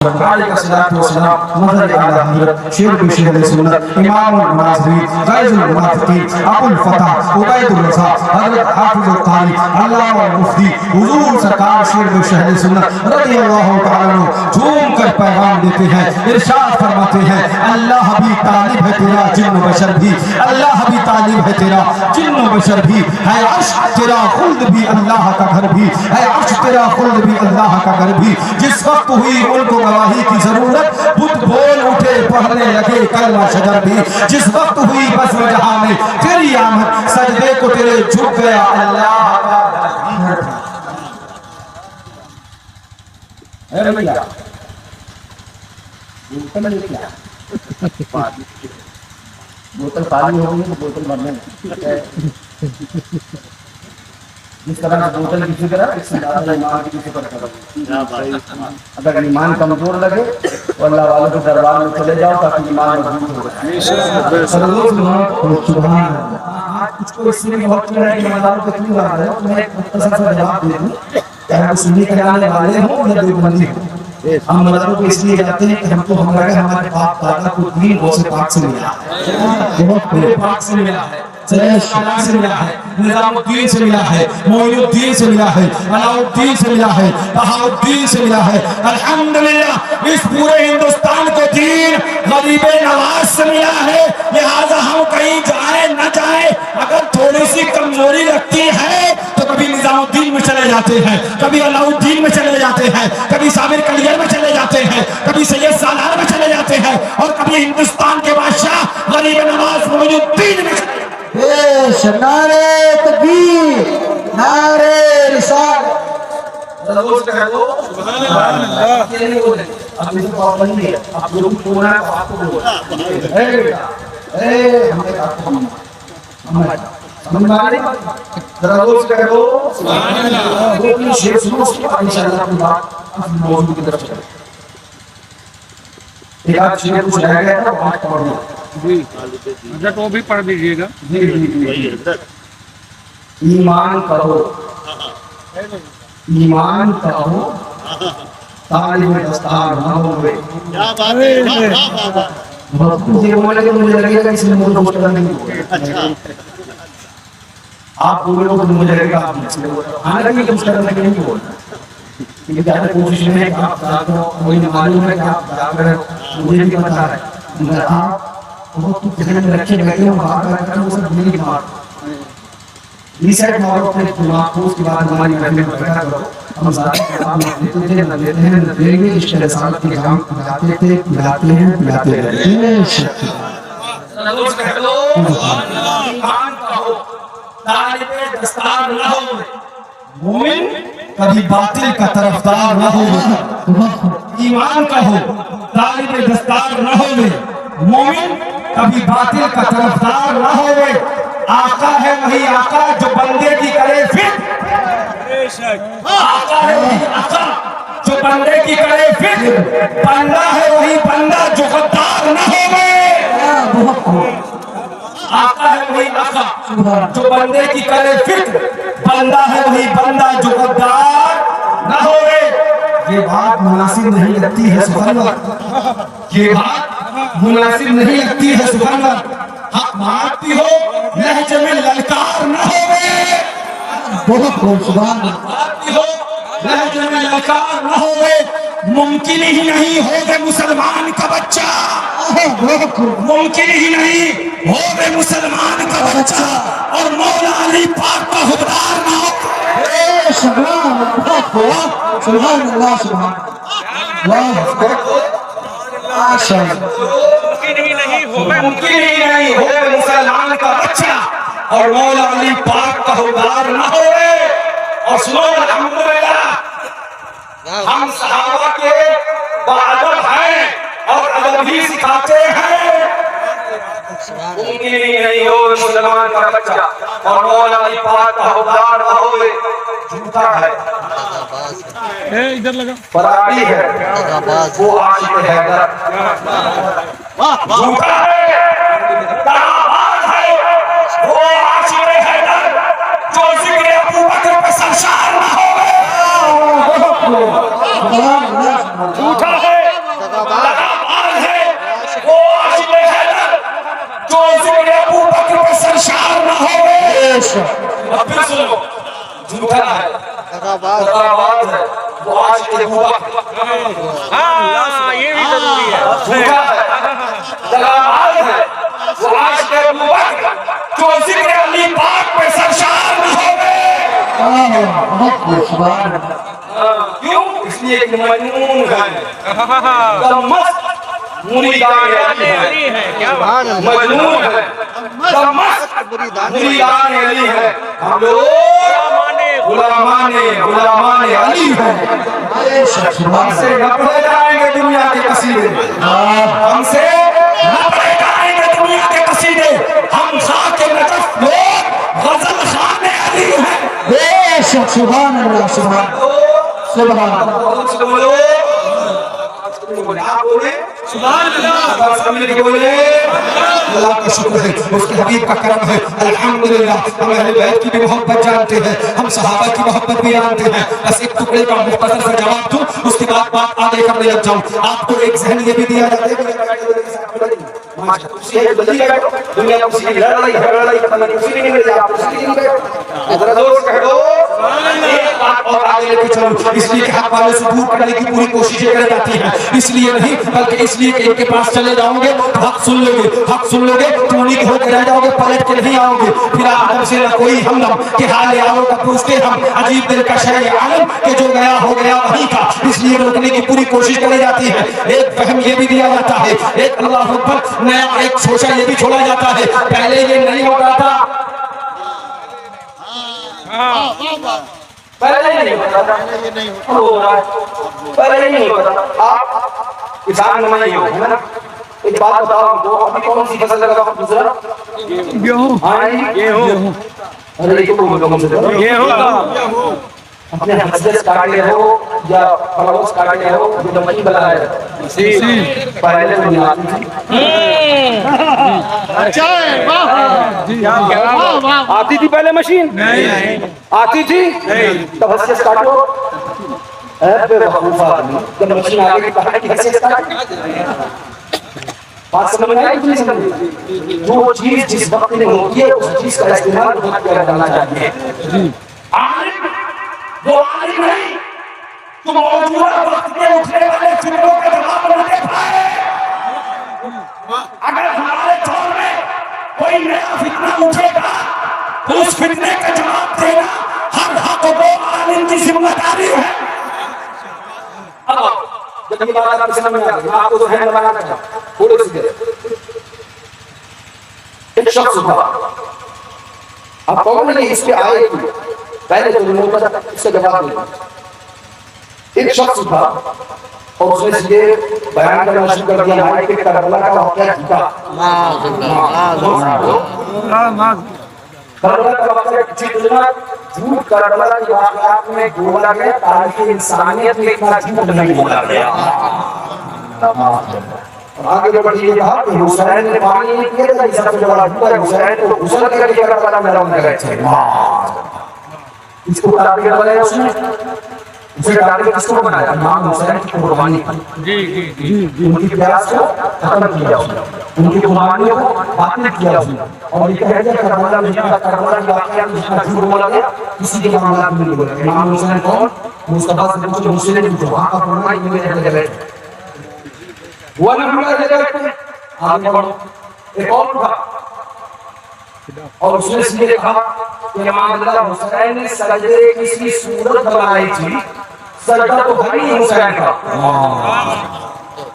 علیہ الصلوۃ والسلام مظہر اعلی حضرت شیر بشیر علیہ سنت امام المناظرین غیظ المنافقین ابو الفتح عبید الرضا حضرت حافظ القاری علامہ المفتی حضور سرکار شیر بشیر علیہ سنت رضی اللہ تعالیٰ عنہ جھوم کر پیغام دیتے ہیں، ارشاد فرماتے ہیں اللہ بھی طالب ہے تیرا جن و بشر بھی، اللہ بھی طالب ہے تیرا جن و بشر بھی، ہے عرش تیرا خلد بھی اللہ کا گھر بھی، ہے عرش تیرا خلد بھی اللہ کا گھر بھی، جس وقت ہوئی ملک گواہی کی ضرورت بت بول اٹھے پڑھنے لگے کلمہ شجر بھی، جس وقت ہوئی بزم جہاں میں تیری آمد سجدے کو تیرے جھک گیا اللہ کا گھر۔ اے بھیا بوتل خالی ہو گئی تو بوتل بھرنے جس طرح سے بوتل کی فکر ہے اس سے زیادہ ایمان کی فکر کرو۔ اگر ایمان کمزور لگے تو اللہ والوں کے دربار میں چلے جاؤ تاکہ ایمان مضبوط ہو جائے۔ سبحان اللہ۔ کچھ کو اس لیے بہت ہے کہ مداروں کو کیوں آ رہے ہو، میں ایک مختصر سا جواب دے دوں، چاہے وہ سنی کے جانے والے ہوں یا دیوبندی ہوں۔ ہم مداروں کو اس لیے جاتے ہیں کہ ہم کو ہمارے باپ دادا کو دین غوث پاک سے ملا ہے، بہت پاک سے ملا ہے، سے ملا ہے، نظام الدین سے ملا ہے، معین الدین سے ملا ہے، علاء الدین سے ملا ہے، بہاء الدین سے ملا ہے۔ الحمدللہ اس پورے ہندوستان کو دین غریب نواز سے ملا ہے، لہذا ہم کہیں جائیں نہ جائیں اگر تھوڑی سی کمزوری لگتی ہے تو کبھی نظام الدین میں چلے جاتے ہیں، کبھی علاء الدین میں چلے جاتے ہیں، کبھی صابر کلیئر میں چلے جاتے ہیں، کبھی سید سالار میں چلے جاتے ہیں، اور کبھی ہندوستان کے بادشاہ غریب نواز معین الدین میں چلے جاتے ہیں۔ نعرے تکبیر، نعرے رسالت۔ روز کہہ دو سبحان اللہ۔ یہ نہیں بولے اب یہ پابندی ہے، آپ لوگ بولنا ہے آپ کو بولنا ہے۔ اے ہمیں آپ کو سمجھ میں آ رہی ذرا روز کہہ دو سبحان اللہ۔ وہ اپنی شیر سنو اس کے بعد انشاءاللہ اپنی بات اپنے موضوع کی طرف چلے۔ ایک آدھ شیر کچھ رہ گیا تھا وہ آج پڑھ دیا جی حضرت وہ بھی پڑھ دیجئے گا۔ ایمان کرو، ایمان کرو طالب دستار نہ ہوئے۔ بہت کچھ یہ بولے کہ مجھے لگے گا اس میں مجھے مشکل نہیں ہوگا، آپ بولے ہو تو مجھے لگے گا آپ حالانکہ کہ مشکل نہیں بولنا، کیونکہ زیادہ کوشش میں ہے کہ آپ زیادہ مجھے معلوم ہے کہ آپ زیادہ مجھے بھی بتا رہے ہیں، مگر آپ بہت کچھ ذہن میں رکھے بیٹھے ہو بات کرتے ہیں وہ سب دلی کی بات ریسیٹ مارو اپنے دماغ کو، اس کے بعد ہماری محفل میں بیٹھا کرو۔ ہم زیادہ کتاب نہ دیتے تھے نہ دیتے ہیں نہ دیں گے، اس رسالت کے کام پلاتے تھے پلاتے ہیں پلاتے رہتے ہیں۔ روز کہہ دو ایمان کہو طالب دستار نہ ہو، مومن کبھی باطل کا طرفدار نہ ہو۔ ایمان کہو طالب دستار نہ ہو، مومن کبھی باطل کا طرفدار نہ ہو۔ آقا ہے وہی آقا جو بندے کی کرے فکر، آقا ہے وہی آقا جو بندے کی کرے فکر، بندہ ہے وہی بندہ جو غدار نہ ہو۔ آقا ہے وہی آقا جو بندے کی کرے فکر، بندہ ہے وہی بندہ جو غدار نہ ہو۔ یہ بات مناسب نہیں لگتی ہے سبحان اللہ، یہ بات مناسب نہیں لگتی ہے سبحان اللہ۔ حق مانتی ہو لہجے میں للکار نہ ہوئے، بہت خوب سبحان اللہ۔ مانتی ہو لہجے میں للکار نہ ہوئے، ممکن ہی نہیں ہوگے مسلمان کا بچہ، ممکن ہی نہیں ہوگے مسلمان کا بچہ اور مولا علی پاک کا حکمران نہ ہو۔ سبحان اللہ سبحان اللہ سبحان اللہ۔ ممکن ہی نہیں ہوگے مسلمان کا بچہ اور مولا علی پاک کا حکمران نہ ہوئے۔ اور سنو الحمدللہ ہم صحابہ کے بادب ہیں اور ادب بھی سکھاتے ہیں۔ ممکن ہی نہیں ہوگے مسلمان کا بچہ اور مولا علی پاک کا حکمران نہ ہوئے۔ جھوٹا ہے ادھر لگا فراڈی ہے وہ عاشق حیدر، جھوٹا ہے دغاباز ہے وہ عاشق حیدر جو ذکر ابو بکر پہ سرشار نہ ہوئے۔ جھوٹا ہے اب پھر سنو جھوٹا ہے دغاباز ہے وہ عاشق ابوبکر ہاں یہ بھی ضروری ہے جھوٹا ہے دغاباز ہے وہ عاشق ابوبکر جو ذکر علی پاک پہ سرشار نہ ہوگے کیوں اس لیے کہ مجنون ہے دمست مریدان علی ہے مجنون ہے دمست مریدان علی ہے ہم لوگ غلامان علی ہیں ہم سے نہ پڑھے جائیں گے دنیا کے قصیدے ہم سے نہ پڑھے جائیں گے دنیا کے قصیدے ہم خاک نجف لوگ غزل خان علی ہیں بے شک سبحان اللہ سبحان اللہ سبحان اللہ اللہ کا شکر ہے اس کے حبیب کا کرم ہے الحمدللہ ہم اہل بیت کی بھی محبت جانتے ہیں ہم صحابہ کی محبت بھی جانتے ہیں بس ایک ٹکڑے کا مختصر سا جواب دوں اس کے بعد بات آگے کرنے لگ جاؤں آپ کو ایک ذہن یہ بھی دیا جاتا ہے دنیا کو کسی کی لڑائی پتہ نہیں کسی نہیں مل جائے آپ کسی نہیں بیٹھو ذرا زور کہہ دو ایک بات اور آگے لے کے چلو اس لیے کہ حق والے سے دور کرنے کی پوری کوششیں کر جاتی ہیں اس لیے نہیں بلکہ اس لیے کہ ان کے پاس چلے جاؤ گے حق سن لو گے تو انہیں کے ہو کے رہ جاؤ گے پلٹ کے نہیں آؤ گے پھر آدم سے نہ کوئی ہمدم کہ حال آؤ کا پوچھتے ہم عجیب دل کا شے عالم کہ جو گیا ہو گیا وہیں کا اس لیے روکنے کی پوری کوشش کری جاتی ہے ایک فہم یہ بھی دیا جاتا ہے ایک اللہ اکبر نیا ایک سوچا یہ بھی چھوڑا جاتا ہے پہلے یہ نہیں ہوتا تھا پہلے نہیں ہوتا تھا پہلے نہیں ہوتا تھا آپ کسان نہیں ہو ہے نا ایک بات بتاؤ دو ابھی کون سی فصل لگا گزرا گیہوں ارے اپنے حسد کاٹے ہو یا فلوس کاٹے ہو جو دمئی بلا ہے پہلے دنیا آتی تھی پہلے مشین آتی تھی تب حسد کاٹو بے وقوف آدمی جب مشین آگے کی کہا کہ حسد کاٹو بات سمجھ میں آئی نہیں سمجھ جو چیز جس وقت میں ہوتی ہے اس چیز کا استعمال بہت پیارا کرنا چاہیے عالم وہ عالم نہیں تو موجودہ وقت میں اٹھنے والے فتنوں کا جواب نہ دے پائے اگر ہمارے دور میں کوئی نیا فتنہ اٹھے گا تو اس فتنے کا جواب دینا ہر حق و عالم کی ذمہ داری ہے جب یہ بات آپ سمجھ میں آ گئی آپ کو تو ہے بنانا چاہتا تھوڑے سے دیر ایک شخص تھا آپ کہوں گے اس کے آئے کی پہلے جو لوگ اس کا جواب دیں ایک شخص تھا اور اس نے یہ بیان کرنا شروع کر دیا ہمارے کہ کربلا کا واقعہ جھوٹا کربلا کا واقعہ جتنا جھوٹ کربلا کے واقعات میں بولا گیا تاریخ انسانیت میں اتنا جھوٹ نہیں بولا گیا آگے جو بڑی یہ کہا کہ حسین نے پانی نہیں کیا تھا عیسیٰ کو جواب دیا حسین کو غسل کر کے کربلا میں روانہ گئے تھے اس کو ٹارگیٹ بنایا اس نے اسے ٹارگیٹ کس کو بنایا امام حسین کی قربانی ان کی پیاس کو ختم کیا اس نے ان کی قربانیوں کو باطل کیا اس نے اور یہ کہہ دیا کربلا میں جتنا کربلا کے واقعات میں جتنا جھوٹ بولا گیا کسی کے معاملات میں نہیں بولا گیا امام حسین کون مصطفیٰ سے پوچھو مجھ سے نہیں پوچھو آپ کا فرمایا یہ میرے اہل بیت وہ نہ ہمارے اہل بیت آگے بڑھو ایک اور تھا اور اس نے سیدھے کہا کہ امام اللہ حسین نے سجدے کی سی صورت بنائی تھی سجدہ تو ہے ہی حسین کا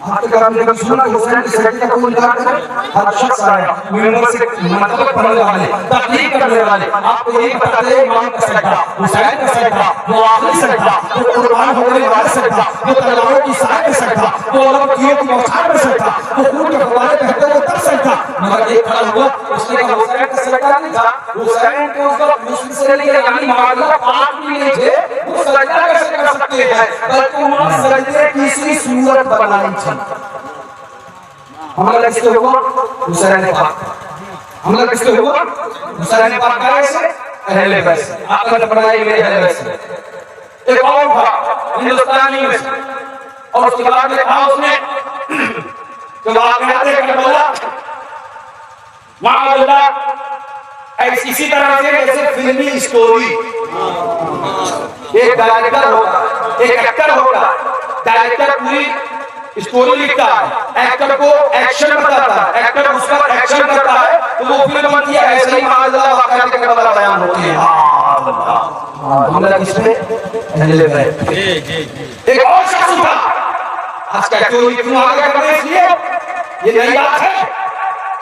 آپ کے کرام نے کب سنا حسین کے سجدے کا کوئی انکار کرے ہر شخص آیا ممبر سے مطلب پڑھنے والے تقریر کرنے والے آپ کو یہی بتاتے ہیں امام کا سجدہ حسین کا سجدہ وہ آخری سجدہ وہ قربان ہونے والا سجدہ وہ تلواروں کی سائے کا سجدہ وہ علمتیوں کی موساد کا سجدہ وہ خون کے فوارے بہتے ہوئے تب سجدہ مگر ایک کھڑا ہوا اس نے کہا حسین کا سجدہ نہیں تھا حسین کو اس وقت مسلم سے لے یعنی معاملہ پاک بھی نہیں تھے وہ سجدہ کیسے کر سکتے ہیں بلکہ انہوں نے سجدے کی سی صورت بنائی تھی حملہ کس کے ہوا حسین پاک حملہ کس کے ہوا حسین پاک کا ایسے اہل بیت آپ نے بنائی میرے اہل بیت ایک اور تھا ہندوستانی میں اور اس کے بعد میں کہا اس نے کہ واقعات کربلا معاذ اللہ اسی طرح سے جیسے فلمی سٹوری، ایک ڈائریکٹر ہوگا، ایک ایکٹر ہوگا، ڈائریکٹر پوری سٹوری لکھتا ہے، ایکٹر کو ایکشن بتاتا ہے، ایکٹر اس کا ایکشن کرتا ہے تو وہ فلم بنتی ہے. ایسے ہی معاذ اللہ واقعات کے کربلا بیان ہوتی ہے. حملہ کس پہ؟ اہل بیت. ایک اور شخص تھا، آج کا چوری کیوں آگے کرنے اس لیے یہ نئی بات ہے.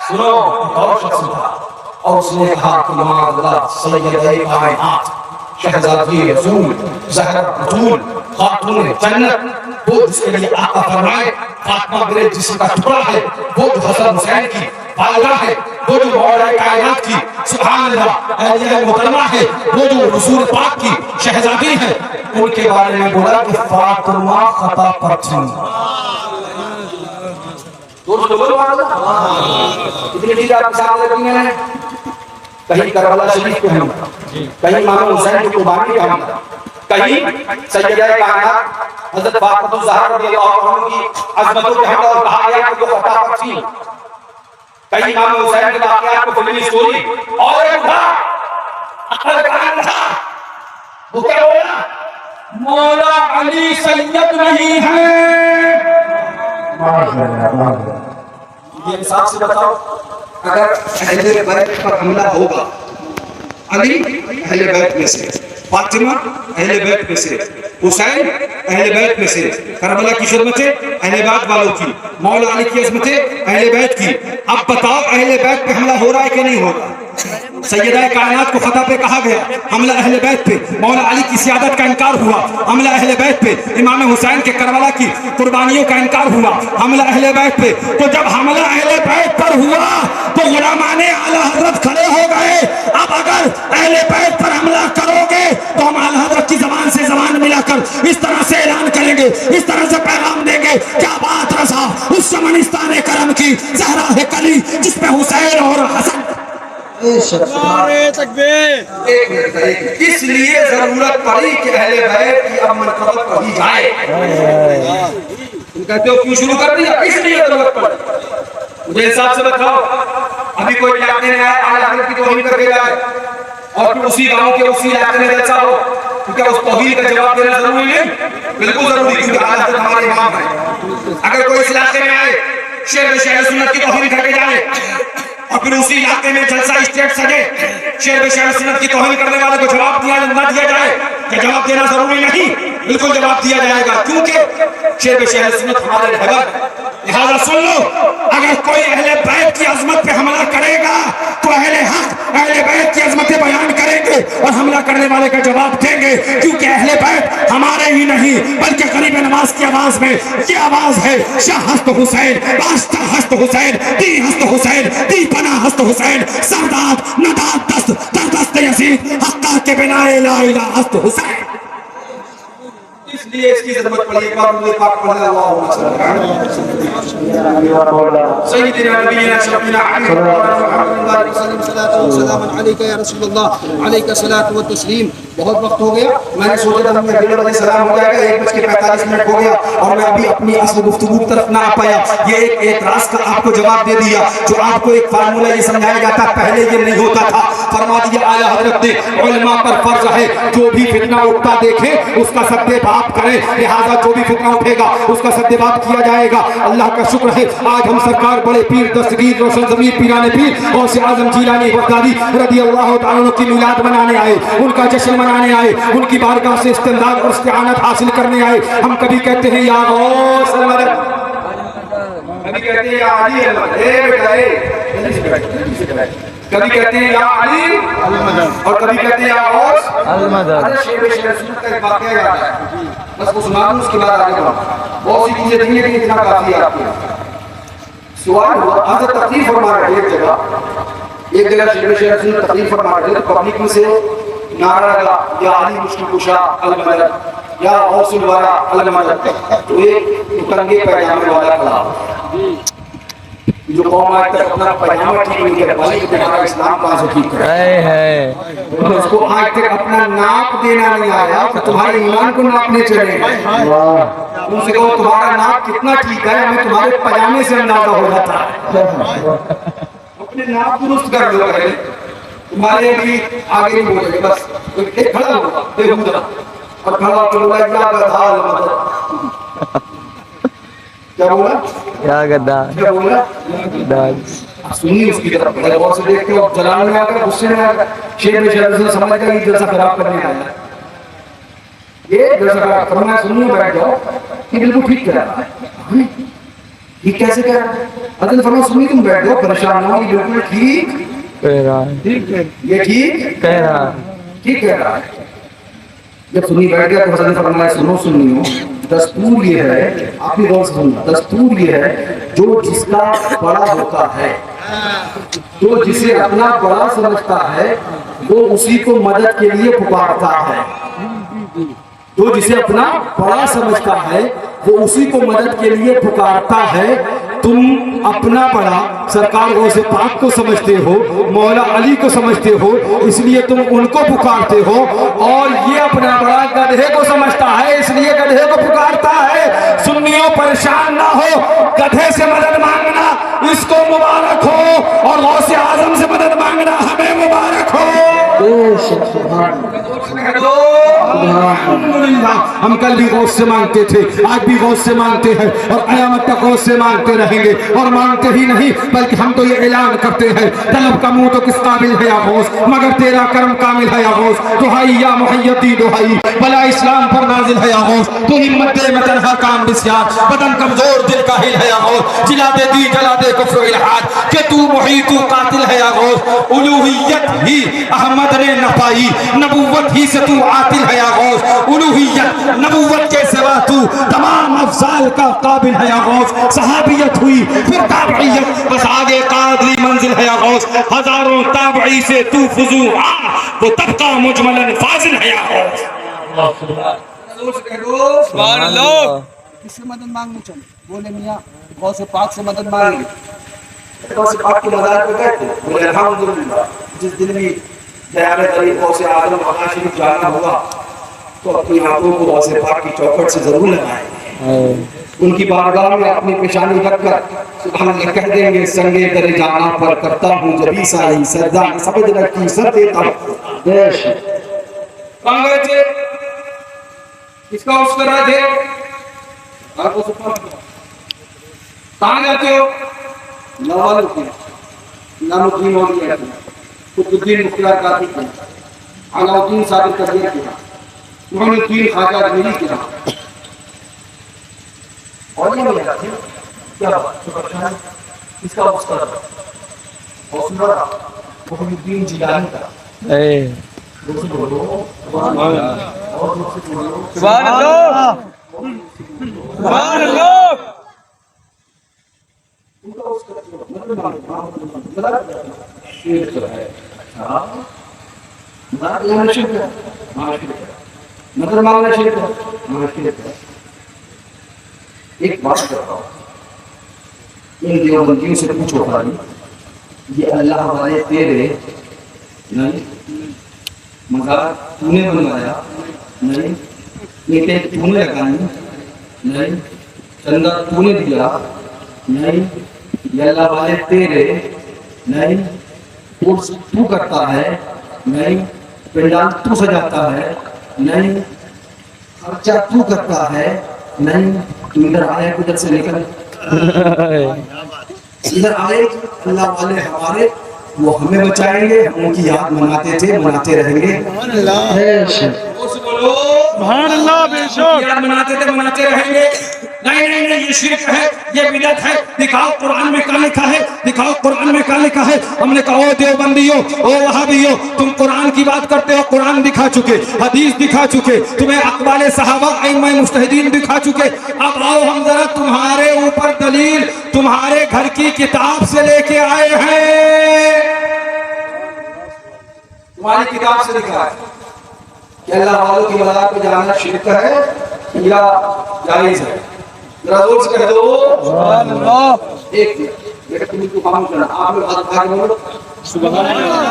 سنو، اور شخص تھا اور اس نے کہا کہ معاذ اللہ سیدہ کائنات، شہزادی رسول، زہرا بطول، خاتون جنت، وہ جس کے لیے آقا فرمائے فاطمہ میرے جسم کا ٹکڑا ہے، وہ جو حسن حسین کی والدہ ہے، وہ جو مولا کائنات کی سبحان اللہ اہلیہ محترمہ ہے، وہ جو رسول پاک کی شہزادی ہے، ان کے بارے میں بولا کہ فاطمہ خطا پر تھی. دوستو بولو اتنی چیزیں آپ کے سامنے رکھی ہیں. کہیں کربلا شریف پہ حملہ، کہیں امام حسین کی قربانی کا حملہ، کہیں سیدہ کائنات حضرت فاطمہ الزہرا رضی اللہ عنہ کی عظمتوں پہ حملہ اور کہا گیا کہ وہ خطا پر تھی. کہیں امام حسین کے واقعات کو فلمی سٹوری. اور ایک تھا عقل کان تھا، وہ کیا بولا؟ مولا علی سید نہیں ہے. یہ حساب سے بتاؤ، اگر اہل بیت پر حملہ ہوگا، علی اہل بیت میں سے، فاطمہ اہل بیت میں سے، حسین اہل بیت میں سے، کربلا کی شرمتیں اہل بیت والوں کی، مولا علی کی عظمتیں اہل بیت کی. اب بتاؤ اہل بیت پہ حملہ ہو رہا ہے کہ نہیں ہو رہا؟ سیدہ کائنات کو خطا پہ کہا گیا، حملہ اہل بیت پہ. مولا علی کی سیادت کا انکار ہوا، حملہ اہل بیت پہ. امام حسین کے کربلا کی قربانیوں کا انکار ہوا، حملہ اہل بیت پہ. تو جب حملہ اہل بیت پر ہوا تو غلامان اعلی حضرت کھڑے ہو گئے. اب اگر اہل بیت پر حملہ کرو گے تو ہم اعلی حضرت کی زبان سے زبان ملا کر اس طرح سے اعلان کریں گے، اس طرح سے پیغام دیں گے، کیا بات رسا اس چمنستان کرم کی زہرا ہے کلی جس پہ حسین اور حسن. اس لیے ضرورت پڑی کہ اہل بیت کی اب منقبت پڑھی جائے. تم کہتے ہو کیوں شروع کر دیا؟ اس لیے ضرورت پڑی. مجھے حساب سے بتاؤ، ابھی کوئی علاقے میں آئے اعلی حضرت کی توہین کر کے جائے اور پھر اسی گاؤں کے اسی علاقے میں جلسہ ہو، کیونکہ اس توہین کا جواب دینا ضروری نہیں؟ بالکل ضروری، کیونکہ اعلی حضرت ہمارے امام ہیں. اگر کوئی اس علاقے میں آئے شیر سنت کی توہین کر کے جائے اور پھر اسی علاقے میں جلسہ اسٹیٹ سجے، شیر سنت کی توہین کرنے والے کو جواب دیا نہ دیا جائے، کہ جواب دینا ضروری نہیں، بالکل جواب دیا جائے گا، کیونکہ شیر سنت ہمارے رہبر. لہذا سن لو، اگر کوئی اہل بیت کی عظمت پہ حملہ کرے گا تو اہل حق اہل بیت کی عظمتیں بیان کریں گے اور حملہ کرنے والے کا جواب دیں گے، کیونکہ اہل بیت ہمارے ہی نہیں بلکہ قریب نواز کی آواز میں یہ آواز ہے، شاہ ہست حسین، بادشاہ ہست حسین، دی ہست حسین، دی پناہ ہست حسین، سرداد نداد دست در دست یزید، حقہ کے بنا لا الہ ہست حسین. اس لیے اس کی ضرورت پڑی. ایک بار مجھے پاک پڑھنا اللہم سیدنا نبینا شفیعنا سلام علیک یا رسول اللہ، علیک الصلاۃ والتسلیم. بہت وقت ہو گیا، میں نے سوچا تھا کہ اگلے بجے سلام ہو جائے گا، 1:45 ہو گیا اور میں ابھی اپنی اصل گفتگو کی طرف نہ آ پایا. یہ ایک اعتراض کا آپ کو جواب دے دیا، جو آپ کو ایک فارمولہ یہ سمجھایا جاتا پہلے یہ نہیں ہوتا تھا. فرما دیا اعلیٰ حضرت نے علماء پر فرض ہے جو بھی فتنہ اٹھتا دیکھے اس کا سد باب کرے، لہٰذا جو بھی فتنہ اٹھے گا اس کا سد باب کیا جائے گا. اللہ کا شکر ہے آج ہم سرکار بڑے پیر دستگیر روشن ضمیر پیرانے پیر غوث اعظم جیلانی بغدادی رضی اللہ تعالیٰ عنہ کی میلاد منانے آئے، ان کا جشن منانے آئے، ان کی بارگاہ سے استمداد اور استعانت حاصل کرنے آئے. ہم کبھی کہتے ہیں یا غوث المدد، کبھی کہتے ہیں یا علی کبھی کہتے ہیں یا علی اور کبھی کہتے ہیں یا غوث المدد. شیخ رسول کا ایک واقعہ یاد ہے، بس وہ سنا دوں اس کے بعد آگے بڑھوں. بہت سی چیزیں تھیں لیکن اتنا کافی ہے آپ کے. سوال ہوا حضرت تقریر فرما رہے ایک جگہ شیخ رسول تقریر فرما رہے تو پبلک میں سے نعرہ لگا یا علی مشکل کشا المدد، یا غوث الورا المدد. تو ایک تنگے پیجامے والا کھڑا، جو قوم آج تک اپنا پیجامہ ٹھیک نہیں کر پائی، تمہارا اسلام کہاں سے ٹھیک کرے؟ اس کو آج تک اپنا ناپ دینا نہیں آیا کہ تمہارے ایمان کو ناپنے چلے گئے. ان سے کہو تمہارا ناپ کتنا ٹھیک ہے، ہمیں تمہارے پیجامے سے اندازہ ہو جاتا ہے. اپنے ناپ درست کر لو. تمہارے بھی آگے نہیں بولے گا، بس ایک کھڑا ہوگا بےہودہ اور کھڑا ہو کے بولا کیا گدھال مدد، کیا بولا کیا گدا کیا بولا سنی اس کی طرف بڑے غور سے دیکھتے ہو، جلال میں آ کر غصے میں آ کر شیر میں شیر سے سمجھ کر یہ جلسہ خراب کرنے آیا، یہ جلسہ خراب کرنا سنی بیٹھ جاؤ کہ بالکل ٹھیک کہہ رہا ہے، یہ کیسے کہہ رہا ہے؟ حضرت فرمایا سنی تم بیٹھ جاؤ پریشان نہ ہو، یہ بالکل ٹھیک کہہ رہا ہے، یہ ٹھیک کہہ رہا ہے، ٹھیک کہہ رہا ہے۔ جب سنی بیٹھ گیا تو حضرت فرمایا سنو سنیو، دستور یہ ہے، آپ بھی غور سے سننا، دستور یہ ہے جو جس کا بڑا ہوتا ہے، جو جسے اپنا بڑا سمجھتا ہے وہ اسی کو مدد کے لیے پکارتا ہے، جو جسے اپنا بڑا سمجھتا ہے وہ اسی کو مدد کے لیے پکارتا ہے۔ تم اپنا بڑا سرکار غوث پاک کو سمجھتے ہو، مولا علی کو سمجھتے ہو، اس لیے تم ان کو پکارتے ہو، اور یہ اپنا بڑا گدھے کو سمجھتا ہے اس لیے گدھے کو پکارتا ہے۔ سنیوں پریشان نہ ہو، گدھے سے مدد مانگنا اس کو مبارک ہو، اور غوث اعظم سے مدد مانگنا ہمیں مبارک ہو۔ ہم کل بھی غوث سے مانگتے تھے، آج بھی غوث سے مانگتے ہیں، اور قیامت تک غوث سے مانگتے رہیں گے، اور مانگتے ہی نہیں بلکہ ہم تو یہ اعلان کرتے ہیں، طلب کا منہ تو کس قابل ہے یا غوث، مگر تیرا کرم کامل ہے یا غوث، دہائی یا محیتی دہائی، بلا اسلام پر نازل ہے یا غوث، تو ہمت دے میں تنہا کام بسیار، بدن کمزور دل کاہل ہے یا غوث، جلا دے دی جلا دے کفر و الحاد، کہ تو محیط و قاتل ہے یا غوث، الوہیت ہی احمد نے نہ پائی، نبوت ہی سے تو عاطل ہے یا غوث، الوہیت نبوت کے سوا تو تمام افضال کا قابل ہے یا غوث، صحابیت ہوئی پھر تابعیت، بس آگے قادری منزل ہے یا غوث، ہزاروں تابعی سے تو فضو وہ طبقہ مجملاً فاضل ہے یا غوث۔ سبحان اللہ۔ کس سے مدد مانگنی چاہیے؟ بولے میاں غوث پاک سے مدد مانگی، غوث پاک کی مدد پہ گئے تھے، بولے الحمدللہ جس دن بھی زیارت علی غوث اعظم وقا شریف جانا ہوا تو اپنی ہاتھوں کو غوث پاک کی چوکھٹ سے ضرور لگائیں، ان کی بارگاہ میں اپنی پیشانی رکھ کر سبحان اللہ کہہ دیں گے، سنگے در جانا پر کرتا ہوں جبھی سائی سجدہ سبج رکھی سر دیتا ہوں۔ بیش کہاں گئے تھے؟ کس کا اس طرح تھے؟ کہاں جاتے ہو؟ نوال کی نام الدین مولیہ کی قطب الدین مختار قادری کی علاؤدین صادق قدیر کی محمد الدین خواجہ اجمیری کی اور یہ ملے جاتے کیا بات اس کا اس طرح اور سنرا محمد الدین جیلانی کا سبحان اللہ، سبحان اللہ۔ ایک بات کرتا ہوں، ان دیوبندیوں سے پوچھو بھائی، یہ اللہ والے تیرے نہیں، مزار تو نے بنوایا نہیں، اینٹیں تو نے لگائی نہیں، چندہ تو نے دیا نہیں، یہ اللہ والے تیرے نہیں، کورس تو کرتا ہے نہیں، پنڈال تو سجاتا ہے نہیں، خرچہ تو کرتا ہے نہیں، تو ادھر آئے ادھر سے نکل ادھر آئے، اللہ والے ہمارے وہ ہمیں بچائیں گے، ہم ان کی یاد مناتے تھے مناتے رہیں گے، سبحان اللہ، بے شک یاد مناتے تھے مناتے رہیں گے۔ نہیں نہیں نہیں، یہ شرک ہے، یہ بدعت ہے، دکھاؤ قرآن میں کیا لکھا ہے، دکھاؤ قرآن میں کیا لکھا ہے۔ ہم نے کہا او دیوبندیو، او وہابیو، تم قرآن کی بات کرتے ہو، قرآن دکھا چکے، حدیث دکھا چکے، تمہیں اقوال صحابہ ائمہ مجتہدین دکھا چکے، اب آؤ ہم ذرا تمہارے اوپر دلیل تمہارے گھر کی کتاب سے لے کے آئے ہیں۔ تمہاری کتاب سے لکھا ہے کہ اللہ والوں کی مزار پہ جانا شرک ہے یا جائز ہے؟ ذرا زور سے کہہ دو سبحان اللہ۔ ایک بیٹا تم کو کام کرنا، آپ لوگ ہاتھ اٹھا کے بولو سبحان اللہ۔